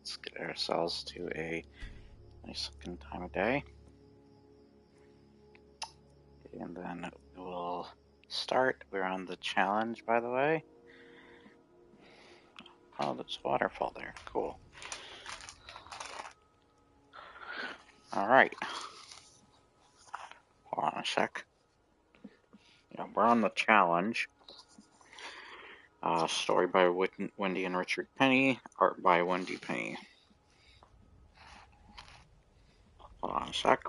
Let's get ourselves to a nice looking time of day. And then we'll start. We're on the challenge, by the way. Oh, there's a waterfall there. Cool. Alright. Hold on a sec. Yeah, we're on the challenge. Story by Wendy and Richard Penny. Art by Wendy Penny. Hold on a sec.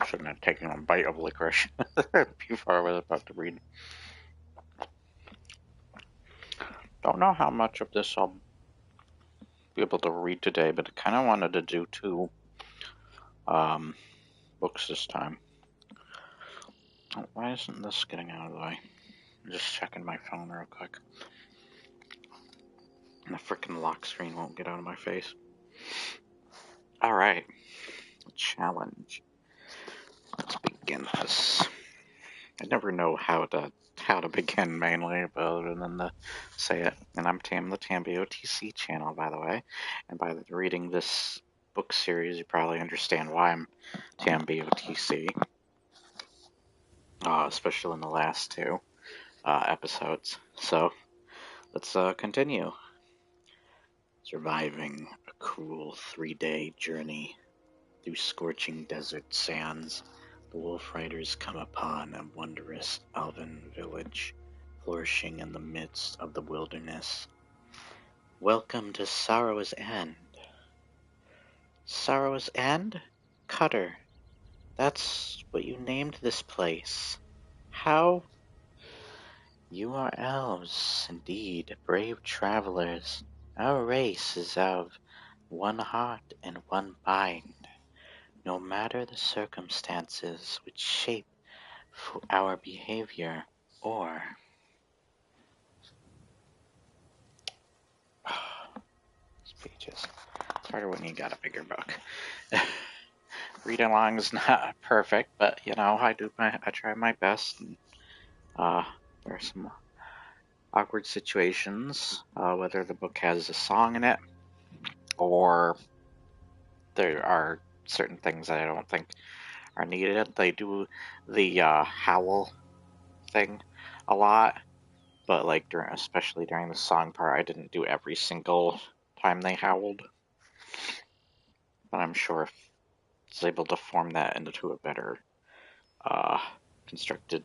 Shouldn't have taken a bite of licorice before I was about to read. Don't know how much of this I'll be able to read today, but I kind of wanted to do two books this time. Oh, why isn't this getting out of the way? I'm just checking my phone real quick. And the freaking lock screen won't get out of my face. Alright. Challenge. Let's begin this. I never know how to begin mainly, but other than to say it. And I'm Tam, the TamBOTC channel, by the way. And by reading this book series, you probably understand why I'm TamBOTC. Especially in the last two episodes. So, let's continue. Surviving a cruel 3-day journey through scorching desert sands, the Wolf Riders come upon a wondrous elven village flourishing in the midst of the wilderness. Welcome to Sorrow's End. Sorrow's End? Cutter. That's what you named this place. How? You are elves, indeed, brave travelers. Our race is of one heart and one mind. No matter the circumstances which shape our behavior or these pages. It's harder when you got a bigger book. Reading along is not perfect, but you know, I try my best. And, there are some awkward situations, whether the book has a song in it or there are certain things that I don't think are needed. They do the howl thing a lot, but like especially during the song part, I didn't do every single time they howled. But I'm sure if it's able to form that into a better constructed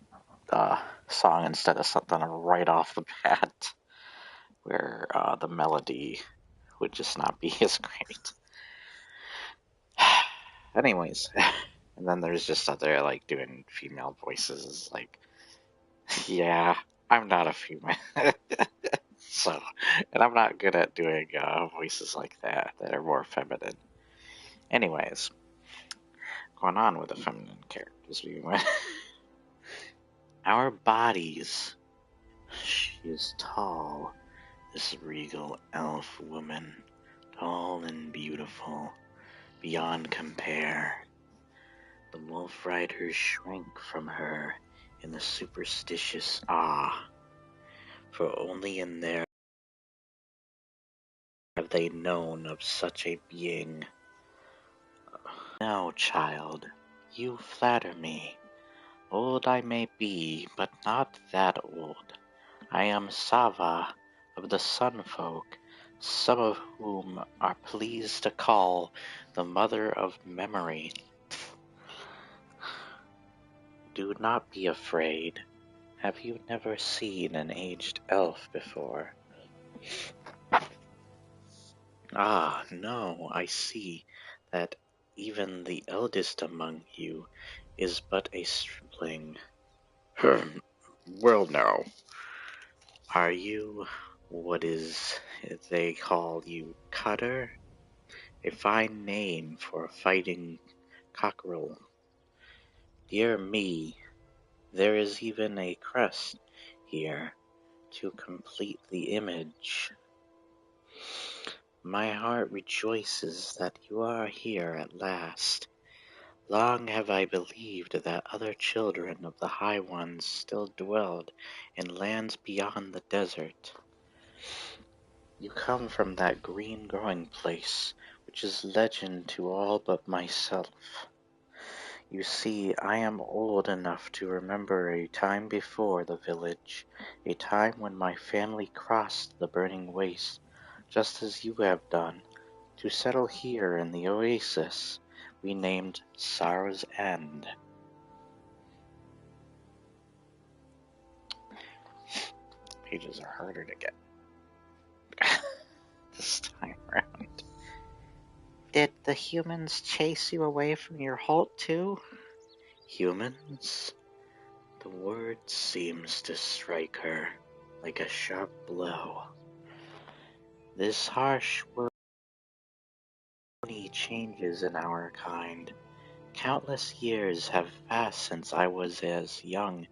song instead of something right off the bat where the melody would just not be as great. Anyways, and then there's just other like doing female voices like, yeah, I'm not a female. So, and I'm not good at doing voices like that are more feminine. Anyways, going on with the feminine characters we went. Our bodies. She is tall, this regal elf woman, tall and beautiful, beyond compare. The Wolf Riders shrank from her in a superstitious awe, for only in their have they known of such a being. No, child, you flatter me. Old I may be, but not that old. I am Sava of the Sun Folk, some of whom are pleased to call the Mother of Memory. Do not be afraid. Have you never seen an aged elf before? Ah, no, I see that even the eldest among you is but a stripling. Well, now, are you what is they call you, Cutter? A fine name for a fighting cockerel. Dear me, there is even a crest here to complete the image. My heart rejoices that you are here at last. Long have I believed that other children of the High Ones still dwelled in lands beyond the desert. You come from that green growing place, which is legend to all but myself. You see, I am old enough to remember a time before the village, a time when my family crossed the burning waste, just as you have done, to settle here in the oasis we named Sorrow's End. Pages are harder to get this time around. Did the humans chase you away from your halt too? Humans? The word seems to strike her like a sharp blow. This harsh word only changes in our kind. Countless years have passed since I was as young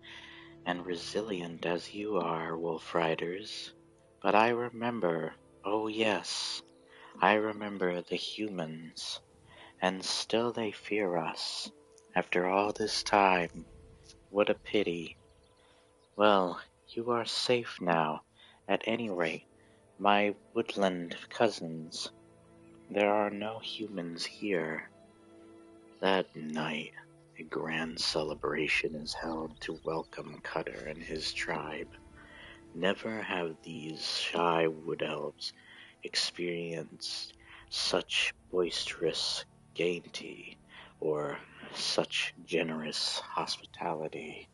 and resilient as you are, wolf riders. But I remember, oh yes, I remember the humans, and still they fear us. After all this time, what a pity. Well, you are safe now, at any rate, my woodland cousins. There are no humans here. That night, a grand celebration is held to welcome Cutter and his tribe. Never have these shy wood elves experienced such boisterous gaiety or such generous hospitality.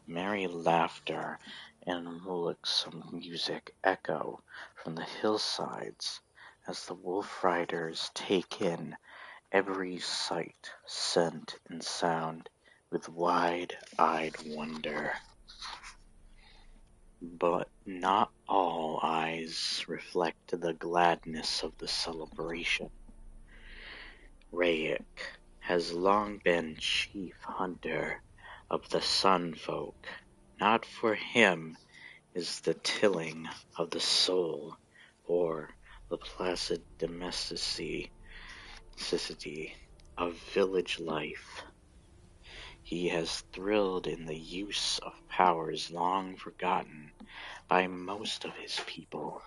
Merry laughter and frolicsome music echo from the hillsides as the wolf riders take in every sight, scent, and sound with wide-eyed wonder. But not all eyes reflect the gladness of the celebration. Rayek has long been chief hunter of the Sun Folk. Not for him is the tilling of the soul or the placid domesticity of village life. He has thrilled in the use of powers long forgotten by most of his people,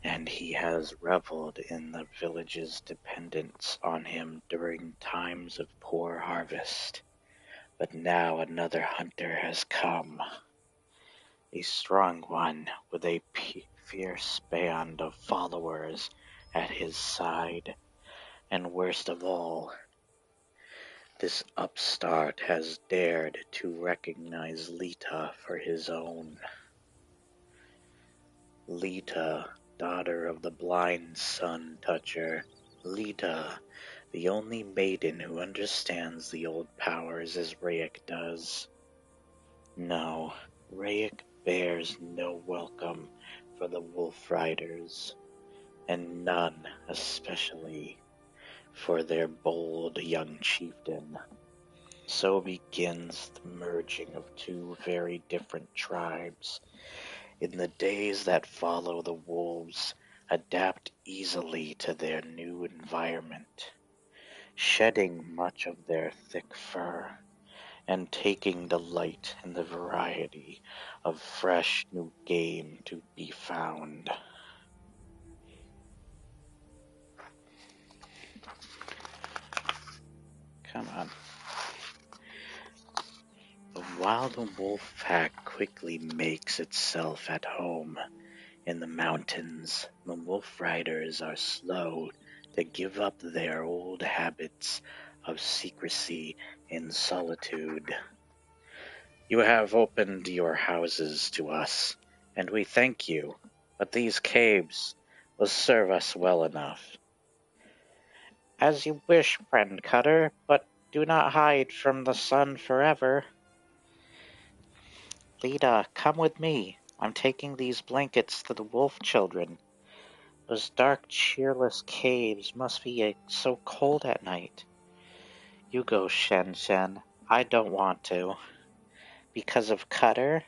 and he has reveled in the village's dependence on him during times of poor harvest. But now another hunter has come, a strong one with a fierce band of followers at his side, and worst of all, this upstart has dared to recognize Lita for his own. Lita, daughter of the blind sun toucher. Lita, the only maiden who understands the old powers as Rayek does. No, Rayek bears no welcome for the wolf riders, and none especially for their bold young chieftain. So begins the merging of two very different tribes. In the days that follow, the wolves adapt easily to their new environment, shedding much of their thick fur and taking delight in the variety of fresh new game to be found. Come on. But while the wolf pack quickly makes itself at home in the mountains, the wolf riders are slow to give up their old habits of secrecy and solitude. You have opened your houses to us, and we thank you, but these caves will serve us well enough. As you wish, friend Cutter, but do not hide from the sun forever. Lita, come with me. I'm taking these blankets to the wolf children. Those dark, cheerless caves must be so cold at night. You go, Shen Shen. I don't want to. Because of Cutter?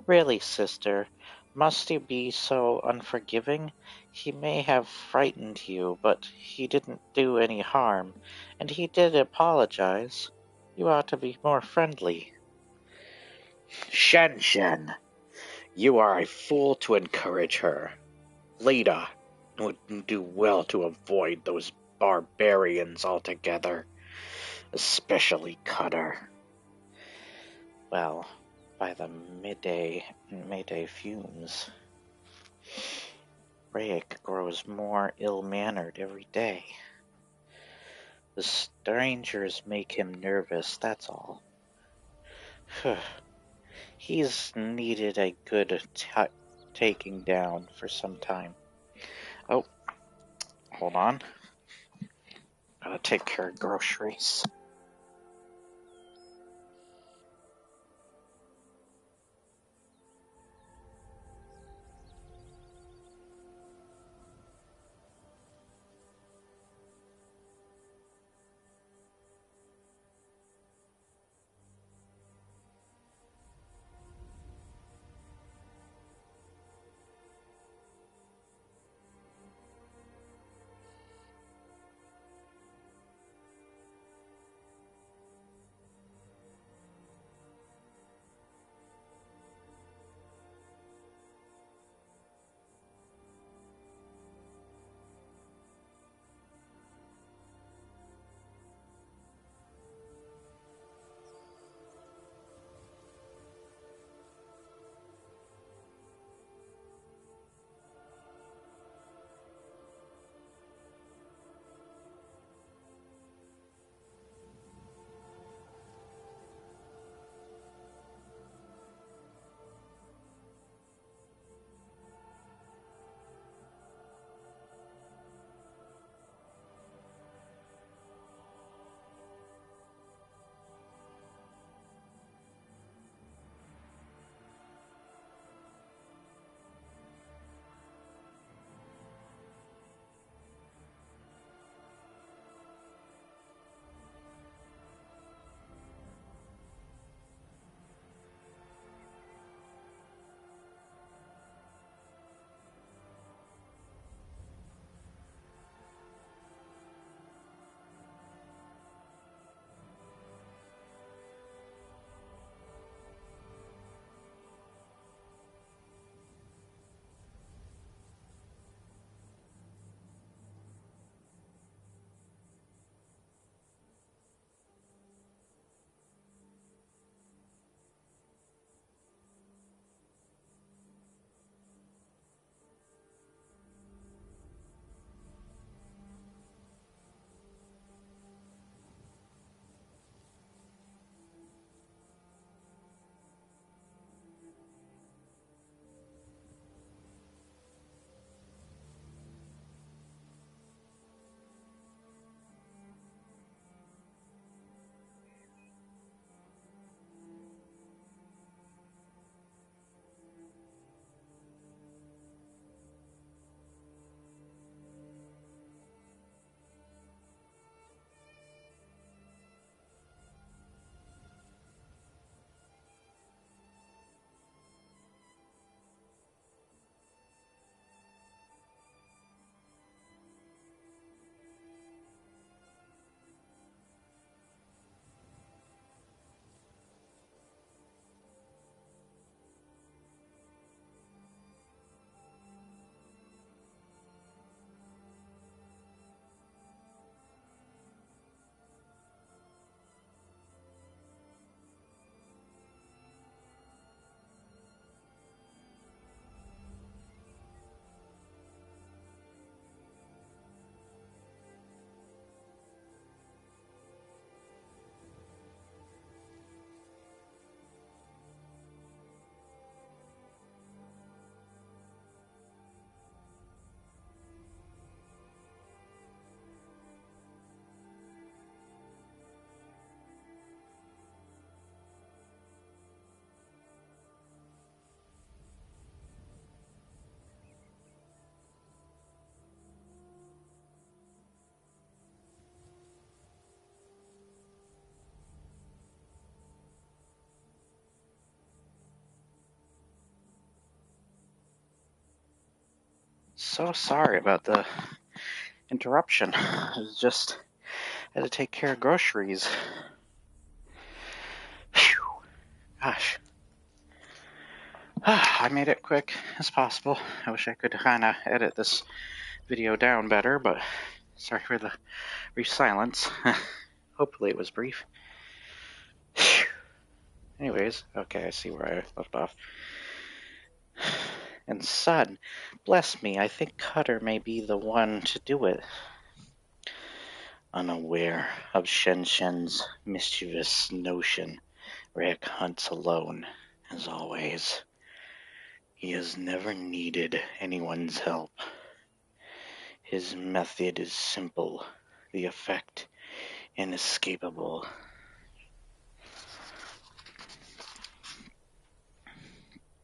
Really, sister, Must he be so unforgiving? He may have frightened you, but he didn't do any harm, and he did apologize. You ought to be more friendly. Shen Shen, you are a fool to encourage her. Leda would do well to avoid those barbarians altogether, especially Cutter. Well, by the Mayday fumes, Rayek grows more ill-mannered every day. The strangers make him nervous, that's all. He's needed a good taking down for some time. Oh, hold on. Gotta take care of groceries. So sorry about the interruption. I was just had to take care of groceries. Phew. Gosh. I made it quick as possible. I wish I could kind of edit this video down better, but sorry for the brief silence. Hopefully it was brief. Anyways, okay, I see where I left off. And son, bless me, I think Cutter may be the one to do it. Unaware of Shen Shen's mischievous notion, Rick hunts alone, as always. He has never needed anyone's help. His method is simple, the effect inescapable.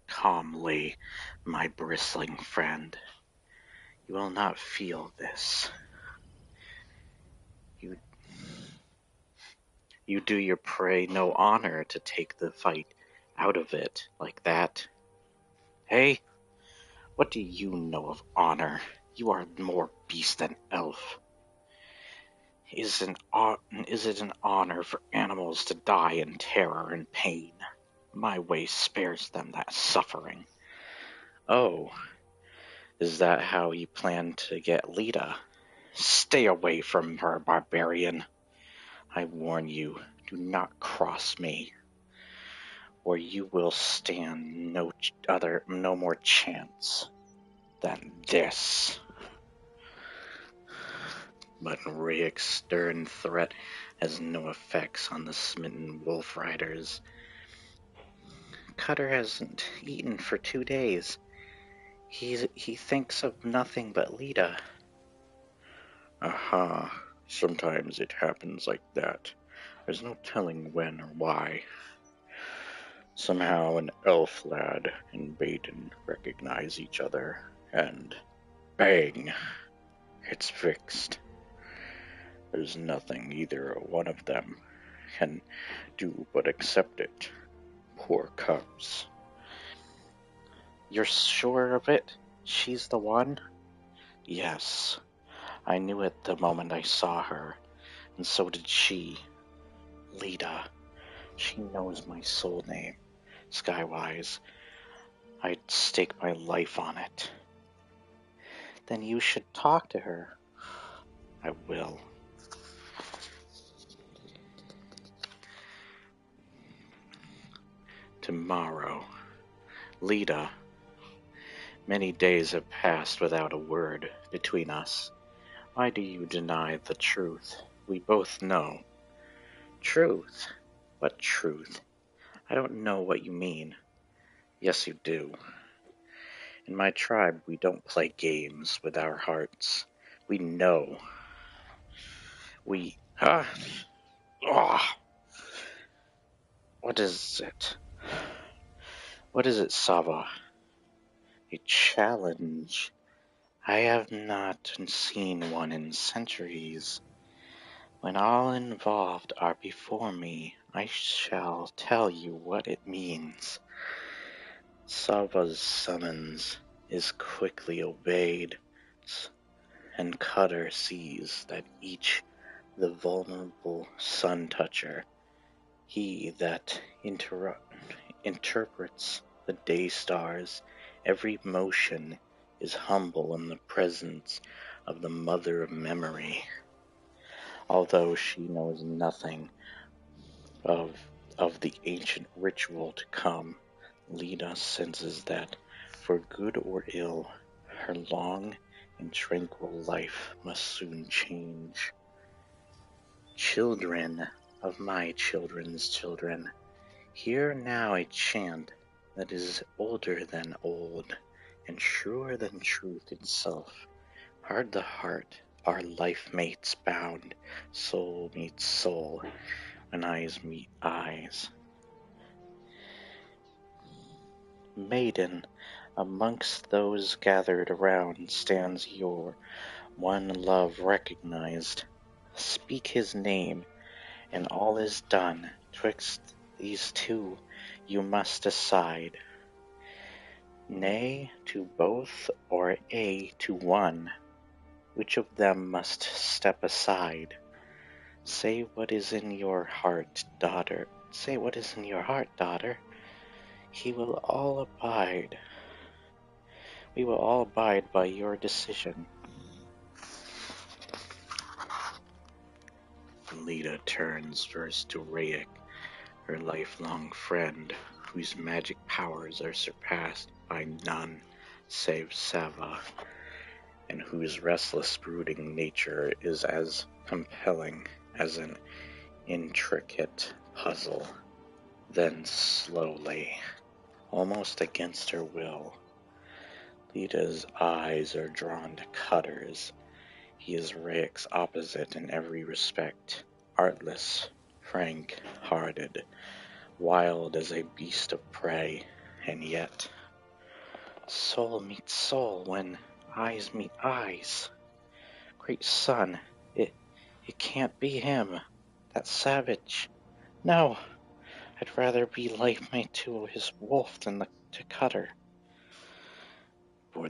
Calmly, my bristling friend. You will not feel this. You do your prey no honor to take the fight out of it like that. Hey, what do you know of honor? You are more beast than elf. Is it an honor for animals to die in terror and pain? My way spares them that suffering. Oh, is that how you plan to get Lita? Stay away from her, barbarian. I warn you, do not cross me, or you will stand no more chance than this. But Rayek's stern threat has no effects on the smitten wolf riders. Cutter hasn't eaten for 2 days. He thinks of nothing but Lita. Aha, sometimes it happens like that. There's no telling when or why. Somehow an elf lad and Baden recognize each other, and bang, it's fixed. There's nothing either one of them can do but accept it. Poor cubs. You're sure of it? She's the one? Yes. I knew it the moment I saw her, and so did she. Lita. She knows my soul name. Skywise. I'd stake my life on it. Then you should talk to her. I will. Tomorrow. Lita. Many days have passed without a word between us. Why do you deny the truth? We both know. Truth? What truth? I don't know what you mean. Yes, you do. In my tribe, we don't play games with our hearts. We know. What is it? What is it, Sava? A challenge. I have not seen one in centuries. When all involved are before me, I shall tell you what it means. Sava's summons is quickly obeyed, and Cutter sees that each the vulnerable sun-toucher, he that interprets the day stars, every motion is humble in the presence of the mother of memory. Although she knows nothing of the ancient ritual to come, Lita senses that, for good or ill, her long and tranquil life must soon change. Children of my children's children, hear now a chant that is older than old, and truer than truth itself. Heart to heart, our life mates bound, soul meets soul, when eyes meet eyes. Maiden, amongst those gathered around stands your one love recognized. Speak his name, and all is done. Twixt these two you must decide. Nay to both or A to one? Which of them must step aside? Say what is in your heart, daughter. Say what is in your heart, daughter. He will all abide. We will all abide by your decision. Lita turns first to Rayek, her lifelong friend, whose magic powers are surpassed by none save Sava, and whose restless brooding nature is as compelling as an intricate puzzle. Then slowly, almost against her will, Lita's eyes are drawn to Cutter's. He is Rayek's opposite in every respect, artless, frank-hearted, wild as a beast of prey, and yet soul meets soul when eyes meet eyes. Great son, it can't be him, that savage. No, I'd rather be life mate to his wolf than to Cutter. For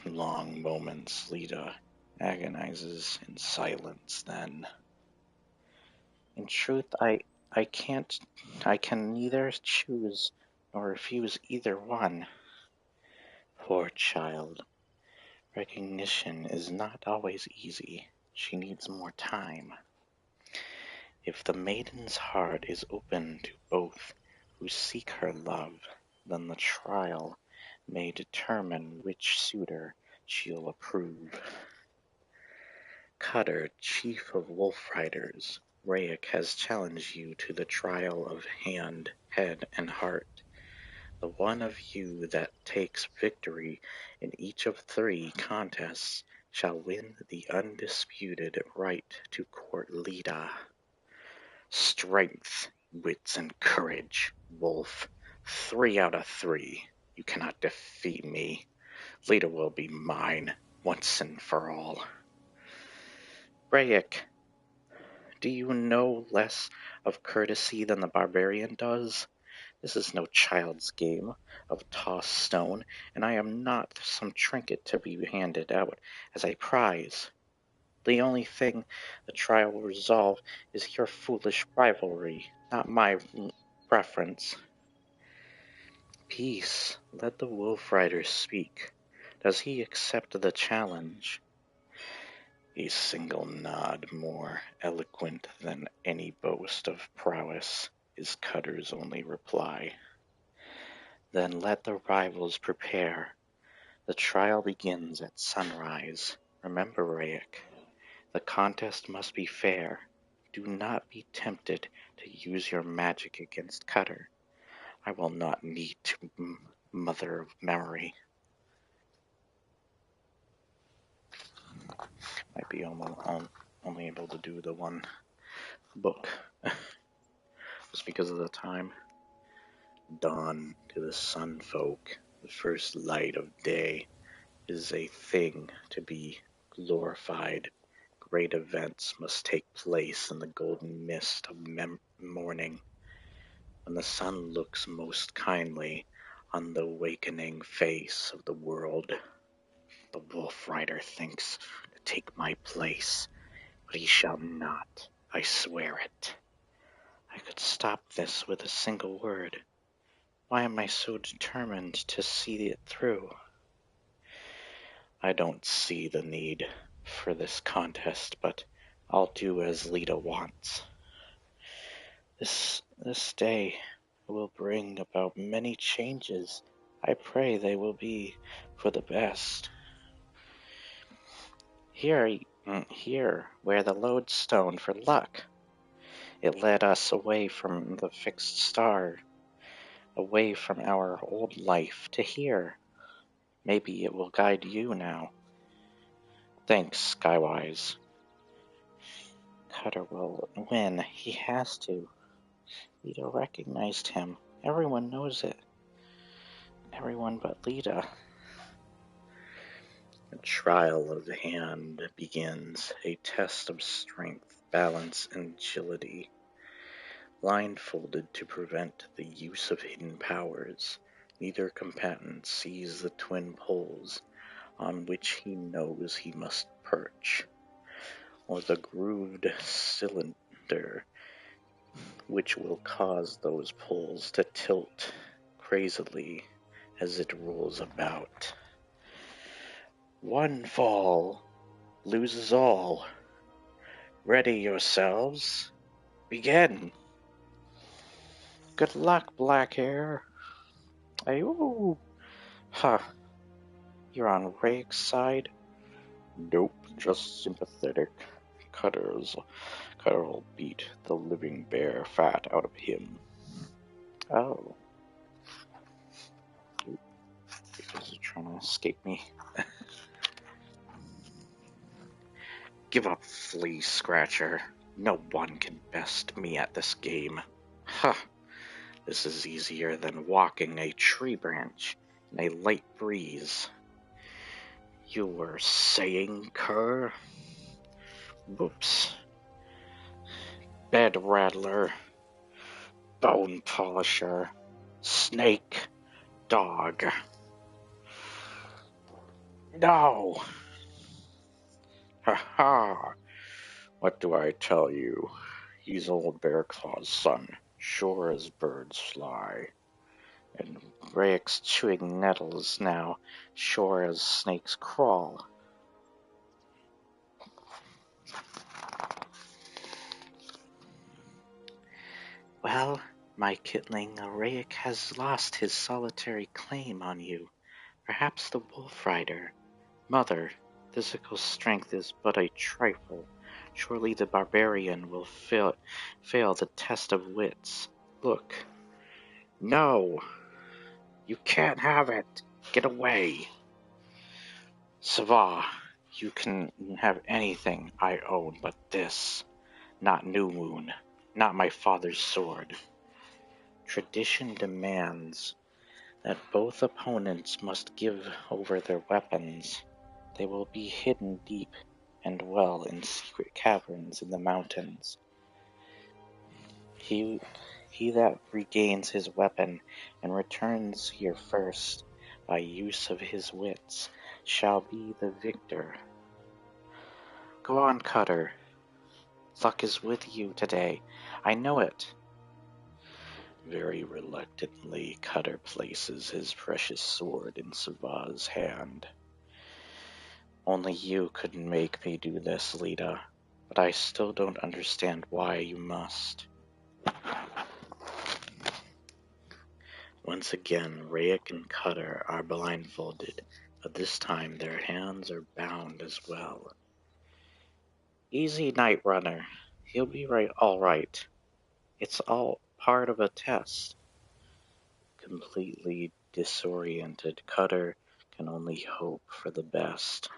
long moments, Lita agonizes in silence. Then, in truth, I can't. I can neither choose nor refuse either one. Poor child. Recognition is not always easy. She needs more time. If the maiden's heart is open to both who seek her love, then the trial may determine which suitor she'll approve. Cutter, chief of wolf riders, Rayek has challenged you to the trial of hand, head, and heart. The one of you that takes victory in each of 3 contests shall win the undisputed right to court Lita. Strength, wits, and courage, Wolf. 3 out of 3. You cannot defeat me. Lita will be mine, once and for all. Rayek, do you know less of courtesy than the barbarian does? This is no child's game of toss stone, and I am not some trinket to be handed out as a prize. The only thing the trial will resolve is your foolish rivalry, not my preference. Peace, let the wolf rider speak. Does he accept the challenge? A single nod more eloquent than any boast of prowess is Cutter's only reply. Then let the rivals prepare. The trial begins at sunrise. Remember, Rayek, the contest must be fair. Do not be tempted to use your magic against Cutter. I will not need to mother of memory. Might be only able to do the one book just because of the time. Dawn to the sun folk, the first light of day, is a thing to be glorified. Great events must take place in the golden mist of morning, when the sun looks most kindly on the awakening face of the world. The wolf rider thinks to take my place, but he shall not, I swear it. I could stop this with a single word. Why am I so determined to see it through? I don't see the need for this contest, but I'll do as Lita wants. This day will bring about many changes. I pray they will be for the best. Here, where the lodestone for luck. It led us away from the fixed star, away from our old life, to here. Maybe it will guide you now. Thanks, Skywise. Cutter will win. He has to. Lita recognized him. Everyone knows it. Everyone but Lita. The trial of the hand begins, a test of strength, balance, and agility. Blindfolded to prevent the use of hidden powers, Neither combatant sees the twin poles on which he knows he must perch, or the grooved cylinder which will cause those poles to tilt crazily as it rolls about. One fall loses all. Ready yourselves. Begin. Good luck, black hair. Ooh. Huh. You're on Rake's side? Nope, just sympathetic. Cutter'll beat the living bear fat out of him. Oh. Because he's trying to escape me. Give up, flea scratcher. No one can best me at this game. Huh. This is easier than walking a tree branch in a light breeze. You were saying, cur? Whoops. Bed rattler. Bone polisher. Snake. Dog. No! Ha ha! What do I tell you? He's old Bear Claw's son, sure as birds fly. And Rayek's chewing nettles now, sure as snakes crawl. Well, my kitling, Rayek has lost his solitary claim on you. Perhaps the wolf rider. Mother, physical strength is but a trifle. Surely the barbarian will fail the test of wits. Look. No! You can't have it! Get away! Sava, you can have anything I own but this. Not New Moon. Not my father's sword. Tradition demands that both opponents must give over their weapons. They will be hidden deep and well in secret caverns in the mountains. He that regains his weapon and returns here first by use of his wits shall be the victor. Go on, Cutter. Luck is with you today. I know it. Very reluctantly, Cutter places his precious sword in Sava's hand. Only you could make me do this, Lita, but I still don't understand why you must. Once again, Rayek and Cutter are blindfolded, but this time their hands are bound as well. Easy, Night Runner. He'll be all right. It's all part of a test. Completely disoriented, Cutter can only hope for the best,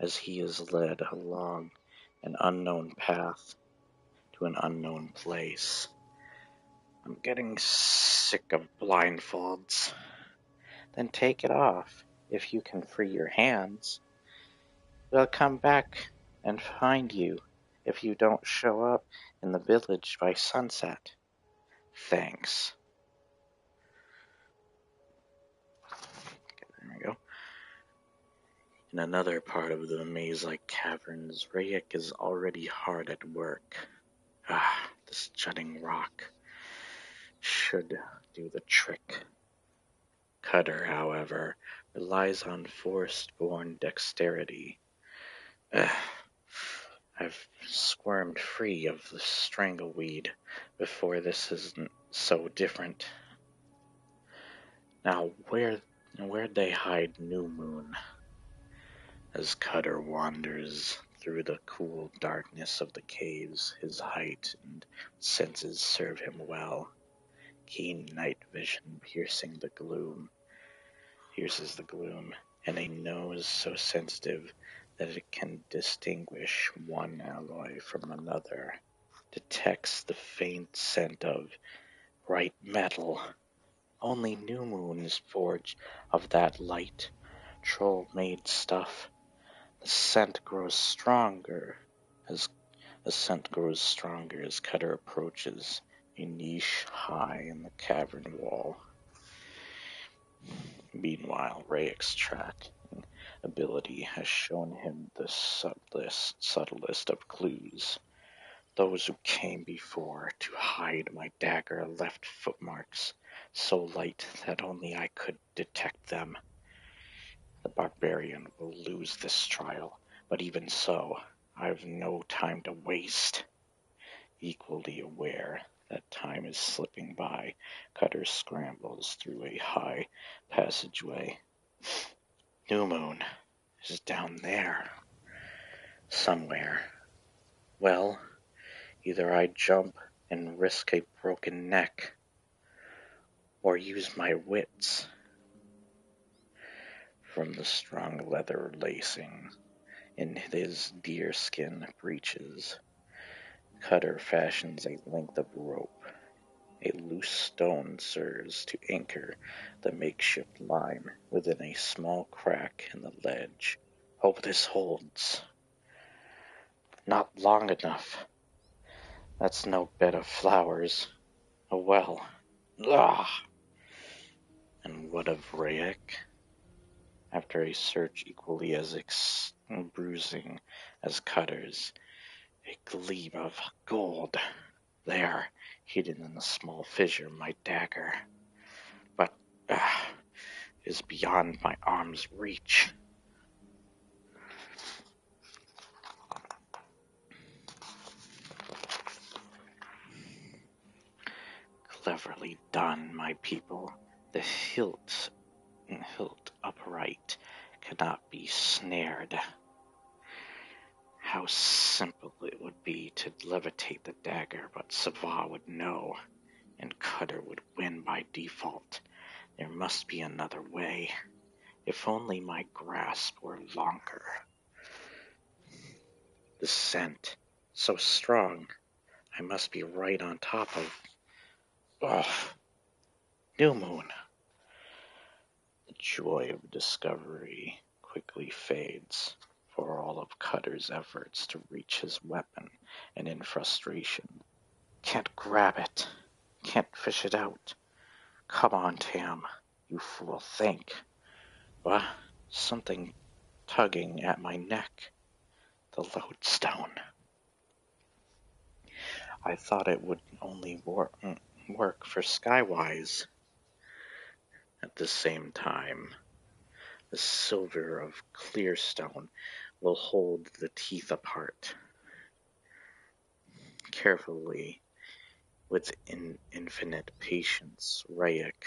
as he is led along an unknown path to an unknown place. I'm getting sick of blindfolds. Then take it off, if you can free your hands. We'll come back and find you if you don't show up in the village by sunset. Thanks. Okay, there we go. In another part of the maze-like caverns, Rayek is already hard at work. This jutting rock should do the trick. Cutter, however, relies on forest-born dexterity. I've squirmed free of the strangleweed before this isn't so different. Now, where'd they hide New Moon? As Cutter wanders through the cool darkness of the caves, his height and senses serve him well. Keen night vision pierces the gloom, and a nose so sensitive that it can distinguish one alloy from another, detects the faint scent of bright metal. Only New Moon is forged of that light, troll-made stuff. The scent grows stronger as Cutter approaches a niche high in the cavern wall. Meanwhile, Rayek's tracking ability has shown him the subtlest of clues. Those who came before to hide my dagger left footmarks so light that only I could detect them. The barbarian will lose this trial, but even so, I've no time to waste. Equally aware that time is slipping by, Cutter scrambles through a high passageway. New Moon is down there, somewhere. Well, either I jump and risk a broken neck, or use my wits. From the strong leather lacing in his deerskin breeches, Cutter fashions a length of rope. A loose stone serves to anchor the makeshift line within a small crack in the ledge. Hope this holds. Not long enough. That's no bed of flowers. A well. Ah! And what of Rayek? After a search equally as bruising as Cutter's, a gleam of gold. There, hidden in a small fissure, my dagger. But is beyond my arm's reach. Cleverly done, my people. The hilt upright cannot be snared. How simple it would be to levitate the dagger, but Sava would know, and Cutter would win by default. There must be another way. If only my grasp were longer. The scent, so strong, I must be right on top of... Oh, New Moon. The joy of discovery quickly fades, for all of Cutter's efforts to reach his weapon, and in frustration, can't grab it, can't fish it out. Come on, Tam, you fool, think. What? Something tugging at my neck. The lodestone. I thought it would only work for Skywise. At the same time, the silver of Clearstone will hold the teeth apart. Carefully, with infinite patience, Rayek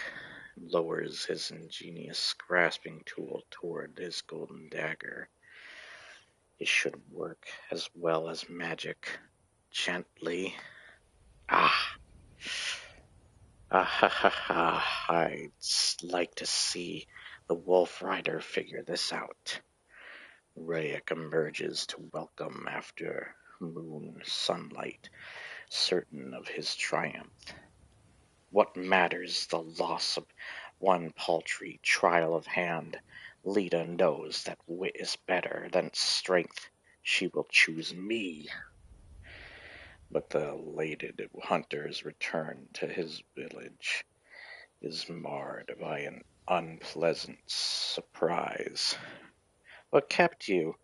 lowers his ingenious grasping tool toward his golden dagger. It should work as well as magic. Gently. Ah! Ah ha ha ha. I'd like to see the Wolf Rider figure this out. Rayek emerges to welcome after moon sunlight, certain of his triumph. What matters the loss of one paltry trial of hand? Lita knows that wit is better than strength. She will choose me. But the elated hunter's return to his village is marred by an unpleasant surprise. What kept you,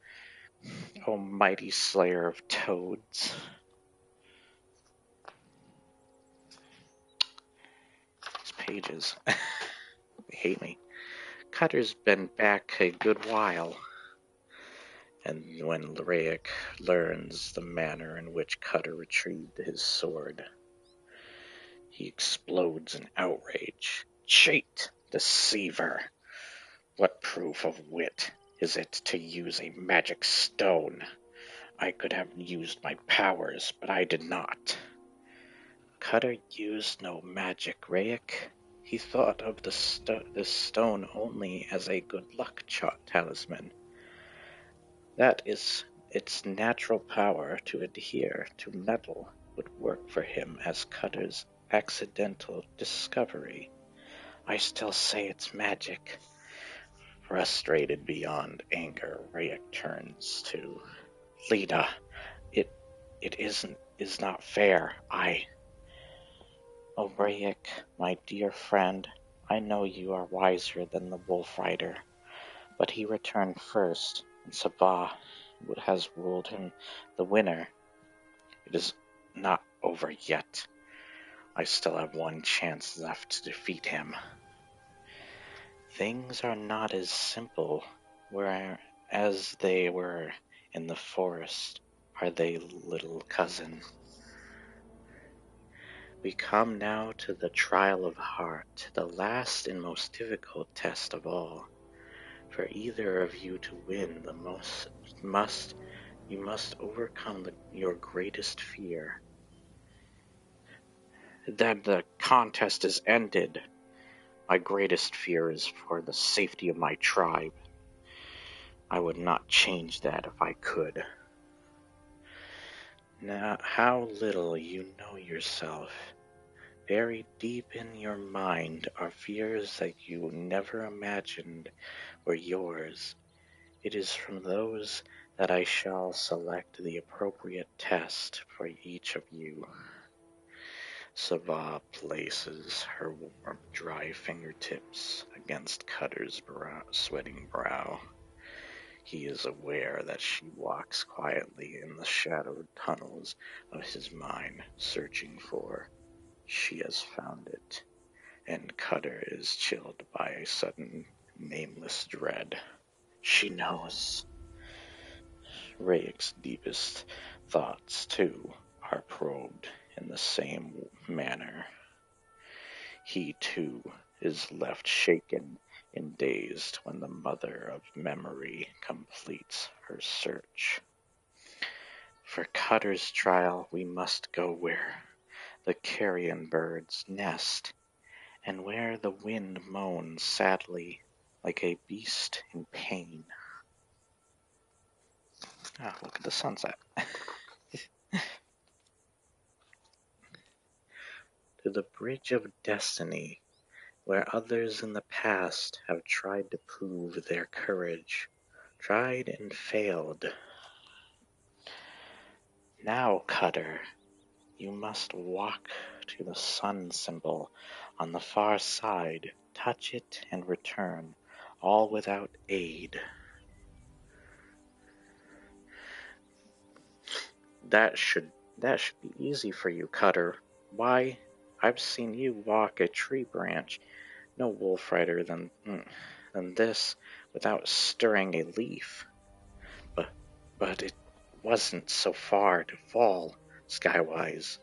O mighty slayer of toads? These pages. They hate me. Cutter's been back a good while. And when Rayek learns the manner in which Cutter retrieved his sword, he explodes in outrage. Cheat! Deceiver! What proof of wit is it to use a magic stone? I could have used my powers, but I did not. Cutter used no magic, Rayek. He thought of this stone only as a good luck talisman. That is, its natural power to adhere to metal would work for him as Cutter's accidental discovery. I still say it's magic. Frustrated beyond anger, Rayek turns to Lita. It is not fair. Oh, Rayek, my dear friend, I know you are wiser than the Wolf Rider, but he returned first, and Sabah has ruled him the winner. It is not over yet. I still have one chance left to defeat him. Things are not as simple as they were in the forest, are they, little cousin? We come now to the trial of heart, the last and most difficult test of all. For either of you to win, you must overcome your greatest fear. Then the contest is ended. My greatest fear is for the safety of my tribe. I would not change that if I could. Now, how little you know yourself. Buried deep in your mind are fears that you never imagined were yours. It is from those that I shall select the appropriate test for each of you. Sabah places her warm, dry fingertips against Cutter's sweating brow. He is aware that she walks quietly in the shadowed tunnels of his mind, searching for. She has found it, and Cutter is chilled by a sudden, nameless dread. She knows. Rayek's deepest thoughts, too, are probed in the same manner. He, too, is left shaken and dazed when the Mother of Memory completes her search. For Cutter's trial, we must go where the carrion birds nest, and where the wind moans sadly like a beast in pain. Ah, look at the sunset. To the bridge of destiny, where others in the past have tried to prove their courage, tried and failed. Now, Cutter, you must walk to the sun symbol on the far side, touch it and return, all without aid. That should be easy for you, Cutter. Why, I've seen you walk a tree branch, no wolf rider than this, without stirring a leaf. But it wasn't so far to fall, Skywise.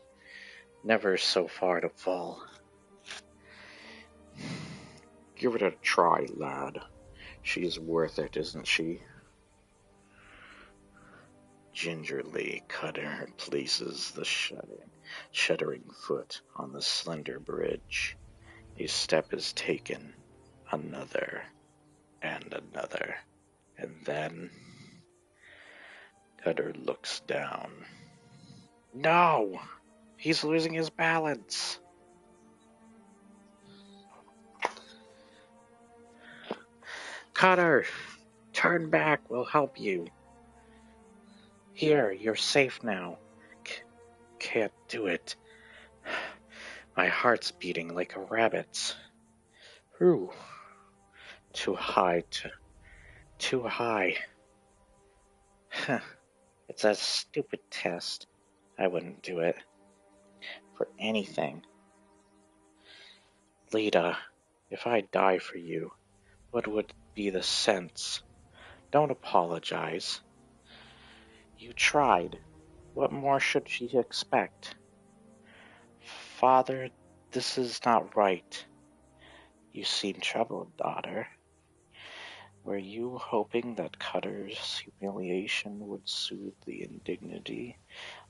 Never so far to fall. Give it a try, lad. She's worth it, isn't she? Gingerly, Cutter places the shuddering foot on the slender bridge. A step is taken, another, and another, and then Cutter looks down. No! He's losing his balance! Cutter! Turn back, we'll help you. Here, you're safe now. Can't do it. My heart's beating like a rabbit's. Whew. Too high. It's a stupid test. I wouldn't do it. For anything. Lita, if I die for you, what would be the sense? Don't apologize. You tried. What more should she expect? Father, this is not right. You seem troubled, daughter. Were you hoping that Cutter's humiliation would soothe the indignity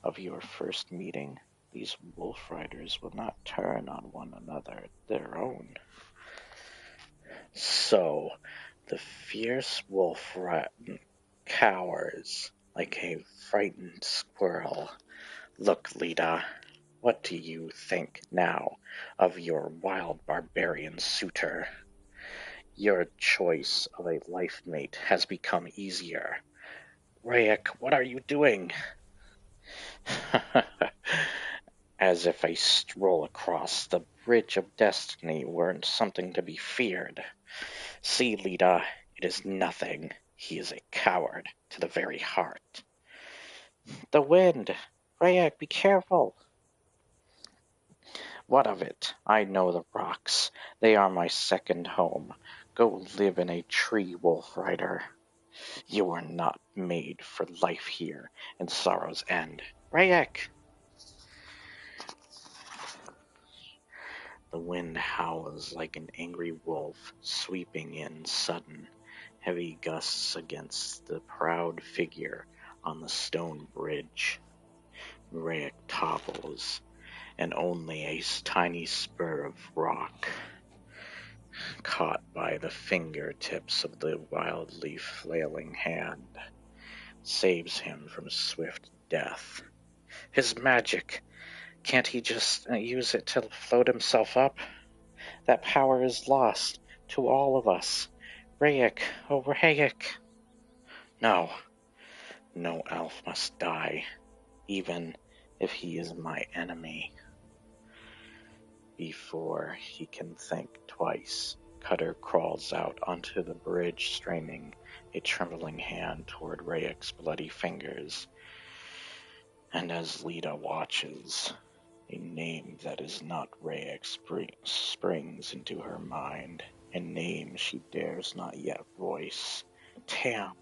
of your first meeting? These wolf riders will not turn on one another their own. So, the fierce wolf cowers like a frightened squirrel. Look, Lita, what do you think now of your wild barbarian suitor? Your choice of a life mate has become easier. Rayek, what are you doing? as if a stroll across the bridge of destiny weren't something to be feared. See, Lita, it is nothing. He is a coward to the very heart. The wind! Rayak, be careful! What of it? I know the rocks. They are my second home. Go live in a tree, Wolf Rider. You are not made for life here in Sorrow's End. Rayak! The wind howls like an angry wolf, sweeping in sudden, heavy gusts against the proud figure on the stone bridge. Rayak topples, and only a tiny spur of rock, caught by the fingertips of the wildly flailing hand, saves him from swift death. His magic! Can't he just use it to float himself up? That power is lost to all of us. Rayak, oh Rayak! No, no elf must die, even if he is my enemy. Before he can think twice, Cutter crawls out onto the bridge, straining a trembling hand toward Rayak's bloody fingers. And as Lita watches, a name that is not Rayak springs into her mind, a name she dares not yet voice. Tam.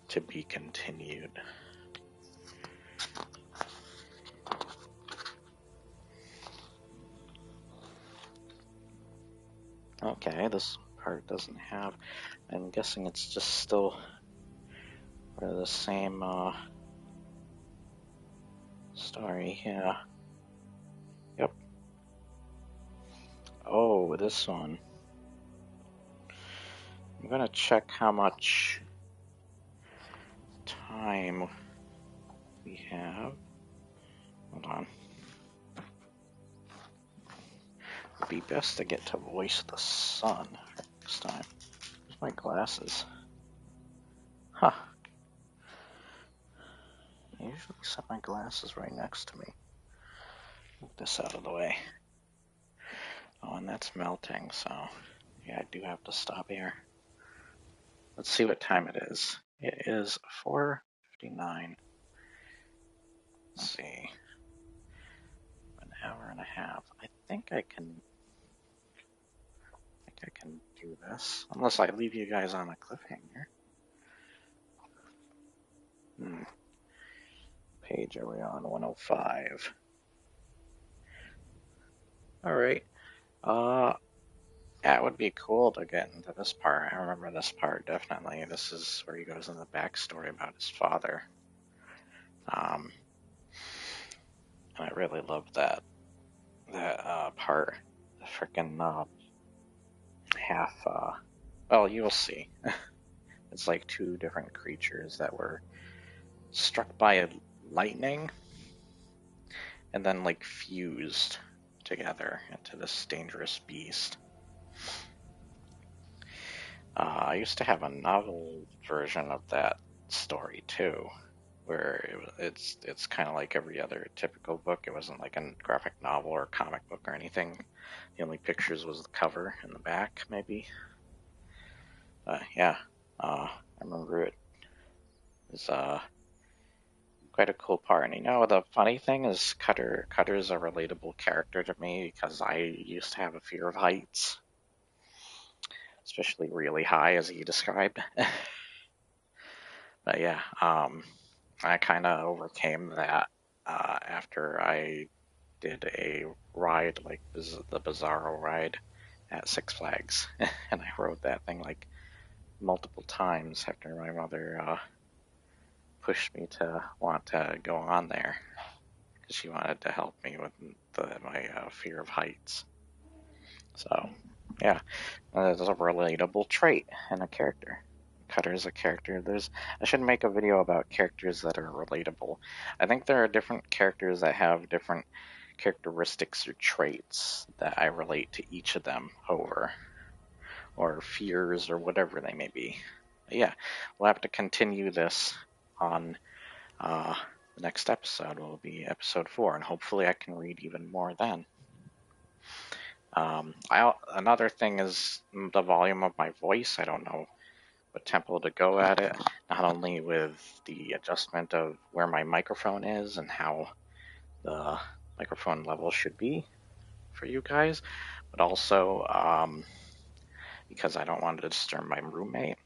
To be continued. Okay, this part doesn't have. I'm guessing it's just still the same story. Yeah. Yep. Oh, this one. I'm gonna check how much time we have. Hold on. It'd be best to get to voice the sun next time. Where's my glasses? Huh. I usually set my glasses right next to me. Move this out of the way. Oh, and that's melting, so yeah, I do have to stop here. Let's see what time it is. It is 4:59. Let's see. An hour and a half. I think I can do this. Unless I leave you guys on a cliffhanger. Page are we on? 105. Alright. Yeah, it would be cool to get into this part. I remember this part, definitely. This is where he goes in the backstory about his father. And I really loved that part. The frickin' half, well, you'll see. It's like two different creatures that were struck by lightning and then like fused together into this dangerous beast. I used to have a novel version of that story too, where it's kind of like every other typical book. It wasn't like a graphic novel or comic book or anything. The only pictures was the cover and the back, maybe. Yeah, I remember it was quite a cool part. And you know, the funny thing is, Cutter's a relatable character to me because I used to have a fear of heights, especially really high, as he described. But yeah, I kind of overcame that after I did a ride like the Bizarro ride at Six Flags, and I rode that thing like multiple times after my mother pushed me to want to go on there because she wanted to help me with my fear of heights. So, yeah, that's a relatable trait in a character. Cutter is a character. I should make a video about characters that are relatable. I think there are different characters that have different characteristics or traits that I relate to each of them over, or fears, or whatever they may be. But yeah, we'll have to continue this on the next episode will be episode 4, and hopefully I can read even more then. Another thing is the volume of my voice. I don't know what tempo to go at it, not only with the adjustment of where my microphone is and how the microphone level should be for you guys, but also because I don't want to disturb my roommate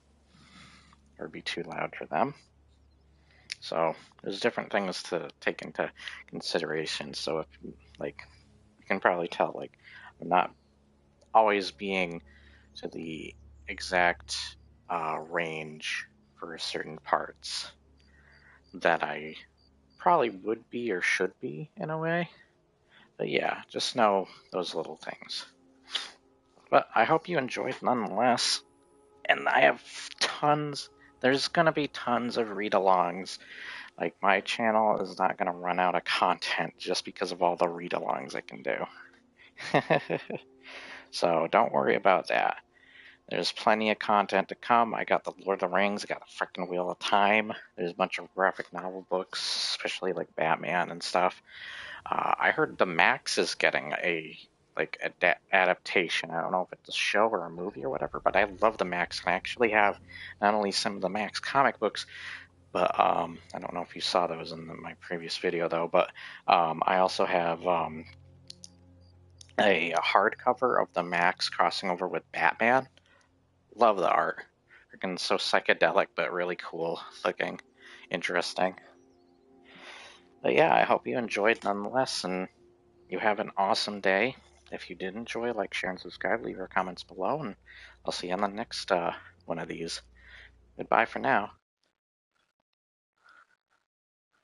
or be too loud for them. So there's different things to take into consideration. So if like you can probably tell, like I'm not always being to the exact range for certain parts that I probably would be or should be in a way. But yeah, just know those little things. But I hope you enjoyed nonetheless. And I have tons, there's going to be tons of read alongs. Like, my channel is not going to run out of content just because of all the read alongs I can do. So don't worry about that. There's plenty of content to come. I got the Lord of the Rings, I got the frickin' Wheel of Time. There's a bunch of graphic novel books, especially like Batman and stuff. I heard the Max is getting a adaptation. I don't know if it's a show or a movie or whatever, but I love the Max. And I actually have not only some of the Max comic books, but I don't know if you saw those in my previous video though. But I also have a hardcover of the Max crossing over with Batman. Love the art. Freaking so psychedelic, but really cool looking, interesting. But yeah, I hope you enjoyed nonetheless, and you have an awesome day. If you did enjoy, like, share, and subscribe. Leave your comments below, and I'll see you on the next one of these. Goodbye for now.